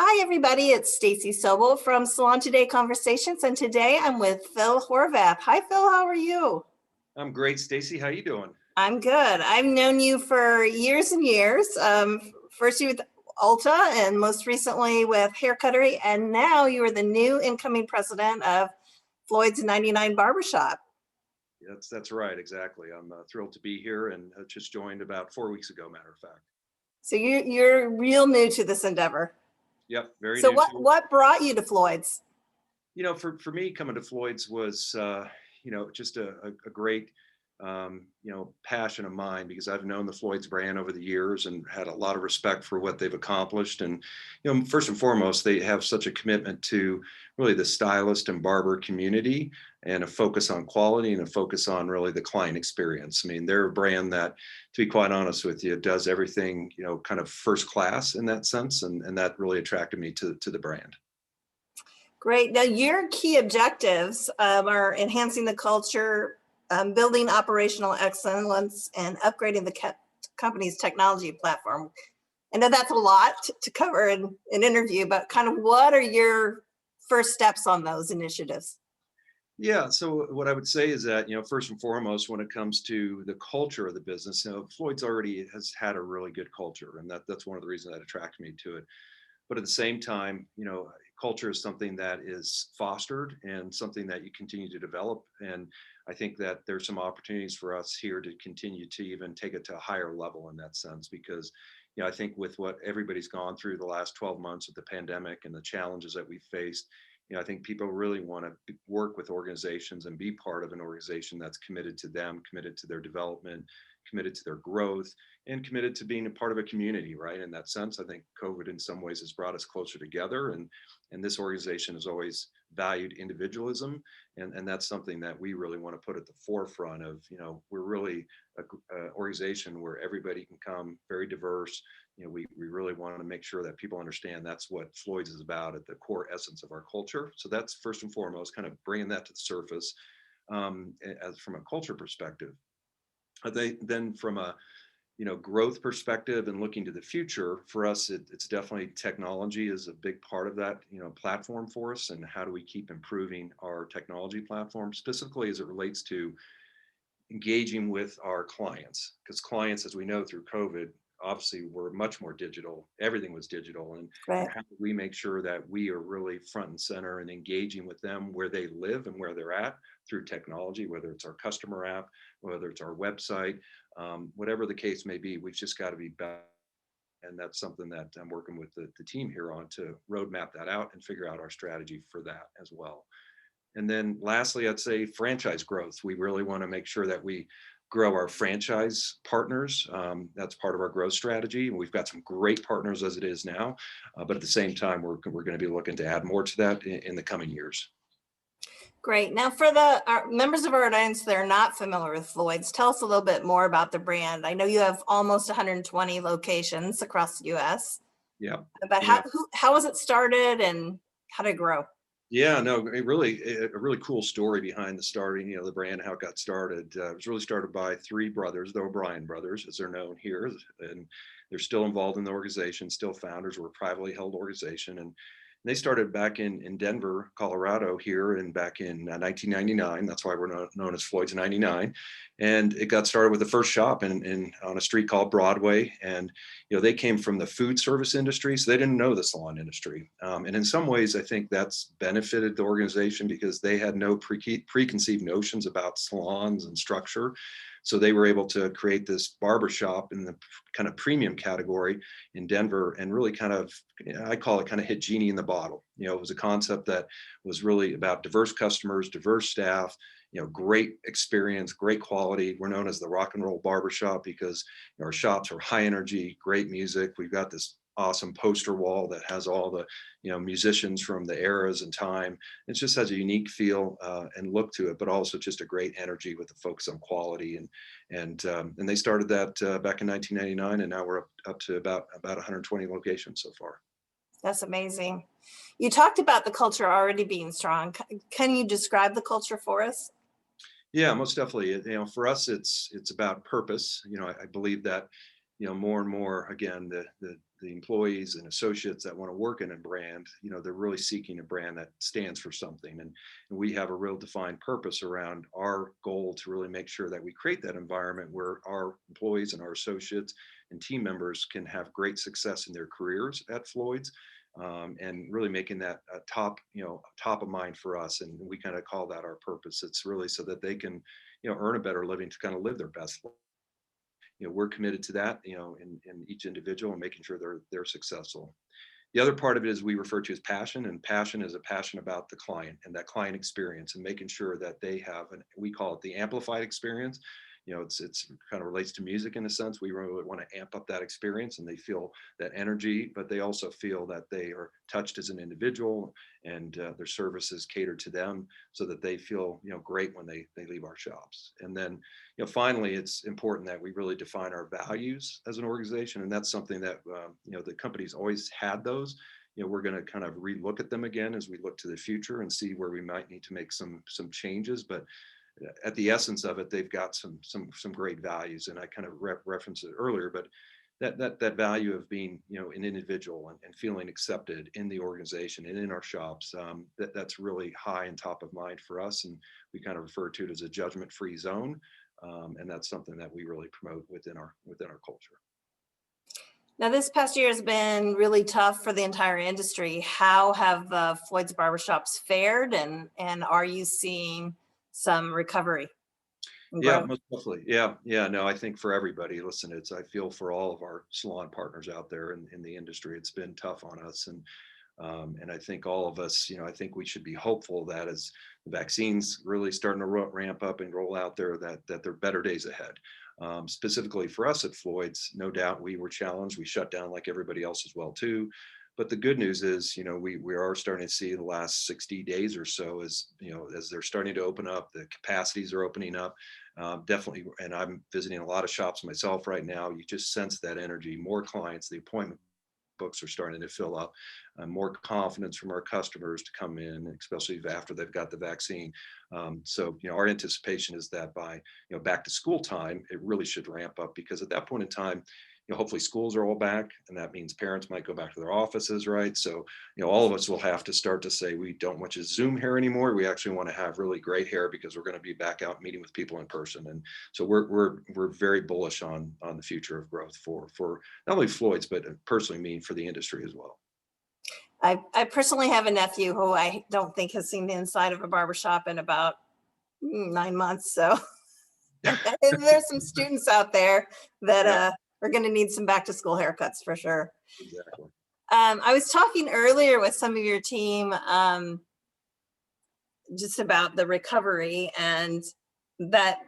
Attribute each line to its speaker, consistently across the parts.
Speaker 1: Hi, everybody. It's Stacy Sobel from Salon Today Conversations, and today I'm with Phil Horvath. Hi, Phil. How are you?
Speaker 2: I'm great, Stacy. How you doing?
Speaker 1: I'm good. I've known you for years and years. First, you with Ulta, and most recently with Hair Cuttery, and now you are the new incoming president of Floyd's 99 Barbershop.
Speaker 2: That's right, exactly. I'm thrilled to be here and just joined about 4 weeks ago, matter of fact.
Speaker 1: So you're real new to this endeavor.
Speaker 2: Yep, very
Speaker 1: So
Speaker 2: new to it.
Speaker 1: what brought you to Floyd's?
Speaker 2: For me, coming to Floyd's was, just a great, passion of mine because I've known the Floyd's brand over the years and had a lot of respect for what they've accomplished. And, first and foremost, they have such a commitment to really the stylist and barber community and a focus on quality and a focus on really the client experience. I mean, they're a brand that, to be quite honest with you, does everything, kind of first class in that sense. And that really attracted me to the brand.
Speaker 1: Great. Now, your key objectives are enhancing the culture, building operational excellence, and upgrading the company's technology platform. I know that's a lot to cover in an interview, but kind of what are your first steps on those initiatives?
Speaker 2: Yeah, so what I would say is that, first and foremost, when it comes to the culture of the business, Floyd's already has had a really good culture, and that's one of the reasons that attracted me to it. But at the same time, culture is something that is fostered and something that you continue to develop. And I think that there's some opportunities for us here to continue to even take it to a higher level in that sense, because, I think with what everybody's gone through the last 12 months of the pandemic and the challenges that we've faced, I think people really want to work with organizations and be part of an organization that's committed to them, committed to their development, committed to their growth, and committed to being a part of a community, right? In that sense, I think COVID in some ways has brought us closer together, and this organization has always valued individualism, and that's something that we really want to put at the forefront of. We're really a organization where everybody can come, very diverse. We really want to make sure that people understand that's what Floyd's is about at the core essence of our culture. So that's first and foremost, kind of bringing that to the surface as from a culture perspective. Then from a growth perspective and looking to the future, for us, it's definitely technology is a big part of that, platform for us. And how do we keep improving our technology platform, specifically as it relates to engaging with our clients? Because clients, as we know through COVID, obviously were much more digital. Everything was digital. And
Speaker 1: Right.
Speaker 2: how do we make sure that we are really front and center and engaging with them where they live and where they're at through technology, whether it's our customer app, whether it's our website, whatever the case may be, we've just got to be better. And that's something that I'm working with the team here on to roadmap that out and figure out our strategy for that as well. And then lastly, I'd say franchise growth. We really want to make sure that we grow our franchise partners. That's part of our growth strategy. We've got some great partners as it is now, but at the same time, we're going to be looking to add more to that in the coming years.
Speaker 1: Great. Now, for the members of our audience that are not familiar with Floyd's, tell us a little bit more about the brand. I know you have almost 120 locations across the U.S.
Speaker 2: Yeah.
Speaker 1: But how was it started and how did it grow?
Speaker 2: Yeah, no, a really cool story behind the starting, the brand, how it got started. It was really started by three brothers, the O'Brien brothers, as they're known here, and they're still involved in the organization, still founders. We're a privately held organization, and they started back in Denver, Colorado here, and back in 1999. That's why we're known as Floyd's 99. And it got started with the first shop on a street called Broadway. And, they came from the food service industry, so they didn't know the salon industry. And in some ways, I think that's benefited the organization because they had no preconceived notions about salons and structure. So they were able to create this barbershop in the kind of premium category in Denver and really kind of, I call it kind of hit genie in the bottle. It was a concept that was really about diverse customers, diverse staff, great experience, great quality. We're known as the rock and roll barbershop because our shops are high energy, great music. We've got this awesome poster wall that has all the musicians from the eras and time. It just has a unique feel and look to it, but also just a great energy with the focus on quality. And they started that back in 1999, and now we're up to about 120 locations so far.
Speaker 1: That's amazing. You talked about the culture already being strong. Can you describe the culture for us?
Speaker 2: Yeah, most definitely. For us, it's about purpose. I believe that more and more, again, the the employees and associates that want to work in a brand, they're really seeking a brand that stands for something. And we have a real defined purpose around our goal to really make sure that we create that environment where our employees and our associates and team members can have great success in their careers at Floyd's. And really making that top of mind for us. And we kind of call that our purpose. It's really so that they can, earn a better living to kind of live their best life. We're committed to that, in each individual and making sure they're successful. The other part of it is we refer to as passion, and passion is a passion about the client and that client experience and making sure that they have we call it the amplified experience. It's kind of relates to music in a sense. We really want to amp up that experience and they feel that energy, but they also feel that they are touched as an individual and their services catered to them so that they feel, great when they leave our shops. And then, finally, it's important that we really define our values as an organization. And that's something that, the company's always had those. We're going to kind of relook at them again as we look to the future and see where we might need to make some changes. But at the essence of it, they've got some great values, and I kind of referenced it earlier. But that value of being, an individual and feeling accepted in the organization and in our shops, that's really high and top of mind for us, and we kind of refer to it as a judgment-free zone, and that's something that we really promote within our culture.
Speaker 1: Now, this past year has been really tough for the entire industry. How have Floyd's barbershops fared, and are you seeing some recovery and
Speaker 2: Yeah,
Speaker 1: growth?
Speaker 2: most definitely. Yeah. No, I think for everybody, listen, I feel for all of our salon partners out there in the industry. It's been tough on us, and I think all of us, I think we should be hopeful that as the vaccines really starting to ramp up and roll out there, that there are better days ahead. Specifically for us at Floyd's, no doubt we were challenged. We shut down like everybody else as well too. But the good news is, we are starting to see the last 60 days or so as they're starting to open up, the capacities are opening up. Definitely, and I'm visiting a lot of shops myself right now. You just sense that energy, more clients, the appointment books are starting to fill up, more confidence from our customers to come in, especially after they've got the vaccine. So, our anticipation is that by, back to school time, it really should ramp up because at that point in time, hopefully schools are all back, and that means parents might go back to their offices, right? So, all of us will have to start to say we don't want just Zoom hair anymore. We actually want to have really great hair because we're going to be back out meeting with people in person. And so we're very bullish on the future of growth for not only Floyd's, but personally me for the industry as well.
Speaker 1: I personally have a nephew who I don't think has seen the inside of a barbershop in about 9 months. So and there's some students out there that
Speaker 2: Yeah,
Speaker 1: are going to need some back to school haircuts for sure.
Speaker 2: exactly.
Speaker 1: I was talking earlier with some of your team just about the recovery and that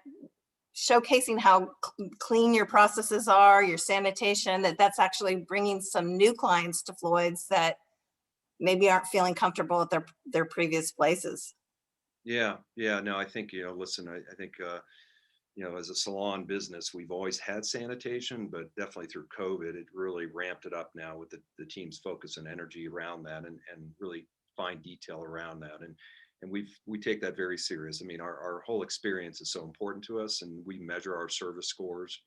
Speaker 1: showcasing how clean your processes are, your sanitation, that's actually bringing some new clients to Floyd's that maybe aren't feeling comfortable at their previous places.
Speaker 2: Yeah. No, I think, listen, I think, as a salon business, we've always had sanitation, but definitely through COVID, it really ramped it up now with the team's focus and energy around that and really fine detail around that. And we take that very serious. I mean, our whole experience is so important to us, and we measure our service scores,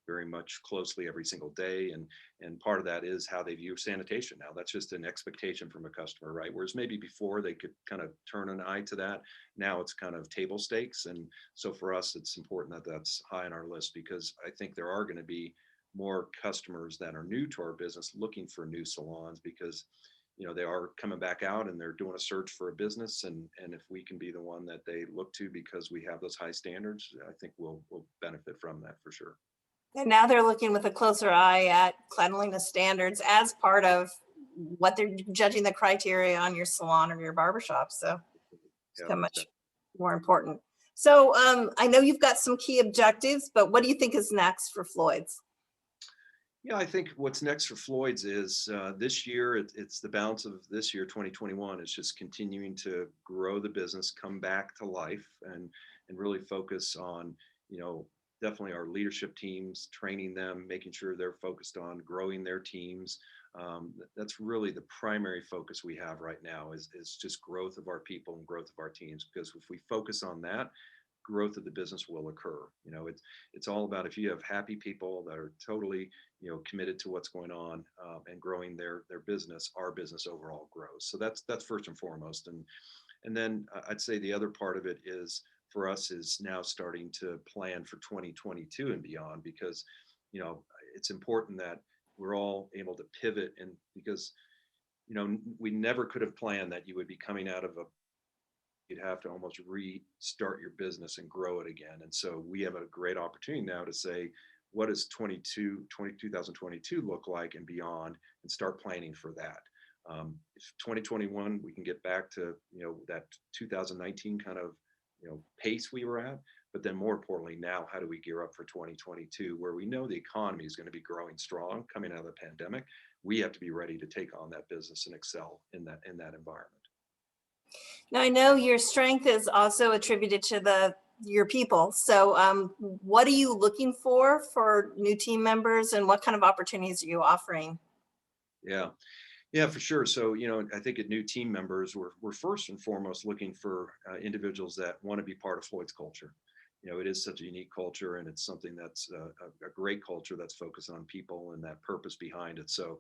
Speaker 2: very much closely every single day. And part of that is how they view sanitation now. That's just an expectation from a customer, right? Whereas maybe before they could kind of turn an eye to that. Now it's kind of table stakes. And so for us, it's important that that's high on our list because I think there are going to be more customers that are new to our business looking for new salons because they are coming back out and they're doing a search for a business, and if we can be the one that they look to because we have those high standards, I think we'll benefit from that for sure.
Speaker 1: And now they're looking with a closer eye at cleanliness standards as part of what they're judging the criteria on your salon or your barbershop. So it's
Speaker 2: Yeah,
Speaker 1: become
Speaker 2: most
Speaker 1: much more important. So I know you've got some key objectives, but what do you think is next for Floyd's?
Speaker 2: Yeah, I think what's next for Floyd's is this year, it's the balance of this year, 2021, is just continuing to grow the business, come back to life, and really focus on, definitely our leadership teams, training them, making sure they're focused on growing their teams. That's really the primary focus we have right now is just growth of our people and growth of our teams. Because if we focus on that, growth of the business will occur. It's all about, if you have happy people that are totally, committed to what's going on, and growing their business, our business overall grows. So that's first and foremost. And then I'd say the other part of it is, for us, is now starting to plan for 2022 and beyond, because it's important that we're all able to pivot, and because we never could have planned that you would be coming out of you'd have to almost restart your business and grow it again. And so we have a great opportunity now to say, what does 2022 look like and beyond, and start planning for that. If 2021 we can get back to that 2019 kind of pace we were at, but then more importantly, now how do we gear up for 2022, where we know the economy is going to be growing strong coming out of the pandemic. We have to be ready to take on that business and excel in that environment.
Speaker 1: Now, I know your strength is also attributed to your people. So what are you looking for new team members, and what kind of opportunities are you offering?
Speaker 2: Yeah, for sure. So, I think at new team members, we're first and foremost looking for individuals that want to be part of Floyd's culture. It is such a unique culture, and it's something that's a great culture that's focused on people and that purpose behind it. So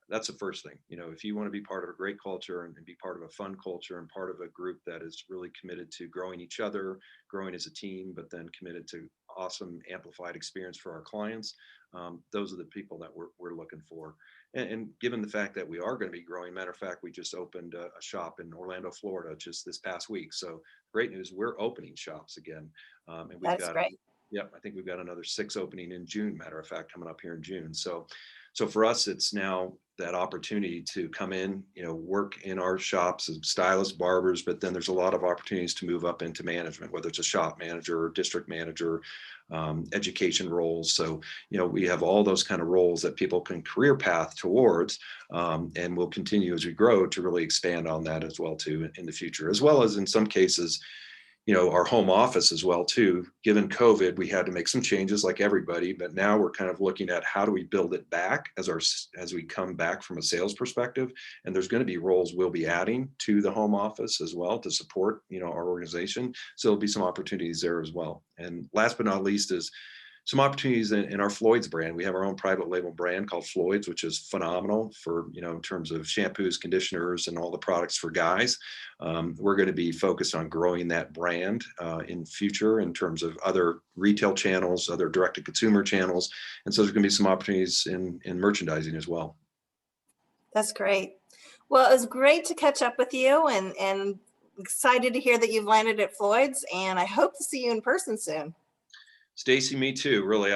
Speaker 2: that's the first thing. If you want to be part of a great culture and be part of a fun culture and part of a group that is really committed to growing each other, growing as a team, but then committed to awesome amplified experience for our clients, those are the people that we're looking for. And given the fact that we are going to be growing, matter of fact, we just opened a shop in Orlando, Florida, just this past week. So great news, we're opening shops again. And
Speaker 1: That's great.
Speaker 2: Yep, I think we've got another 6 opening in June, matter of fact, coming up here in June. So for us, it's now that opportunity to come in, work in our shops as stylists, barbers, but then there's a lot of opportunities to move up into management, whether it's a shop manager or district manager, education roles. So, we have all those kind of roles that people can career path towards, and we'll continue as we grow to really expand on that as well too in the future, as well as in some cases, our home office as well too. Given COVID, we had to make some changes like everybody, but now we're kind of looking at how do we build it back as we come back from a sales perspective. And there's going to be roles we'll be adding to the home office as well to support, our organization. So there'll be some opportunities there as well. And last but not least is some opportunities in our Floyds brand. We have our own private label brand called Floyds, which is phenomenal for, in terms of shampoos, conditioners, and all the products for guys. We're going to be focused on growing that brand in future in terms of other retail channels, other direct-to-consumer channels. And so there's going to be some opportunities in merchandising as well.
Speaker 1: That's great. Well, it was great to catch up with you, and excited to hear that you've landed at Floyd's, and I hope to see you in person soon.
Speaker 2: Stacy, me too. Really,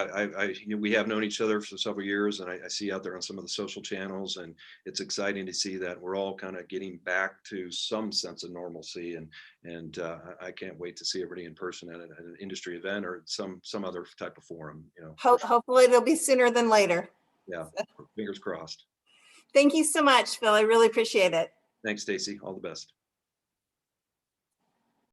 Speaker 2: we have known each other for several years, and I see out there on some of the social channels, and it's exciting to see that we're all kind of getting back to some sense of normalcy, and I can't wait to see everybody in person at an industry event or some other type of forum.
Speaker 1: Hopefully, it'll be sooner than later.
Speaker 2: Yeah, fingers crossed.
Speaker 1: Thank you so much, Phil. I really appreciate it.
Speaker 2: Thanks, Stacy. All the best.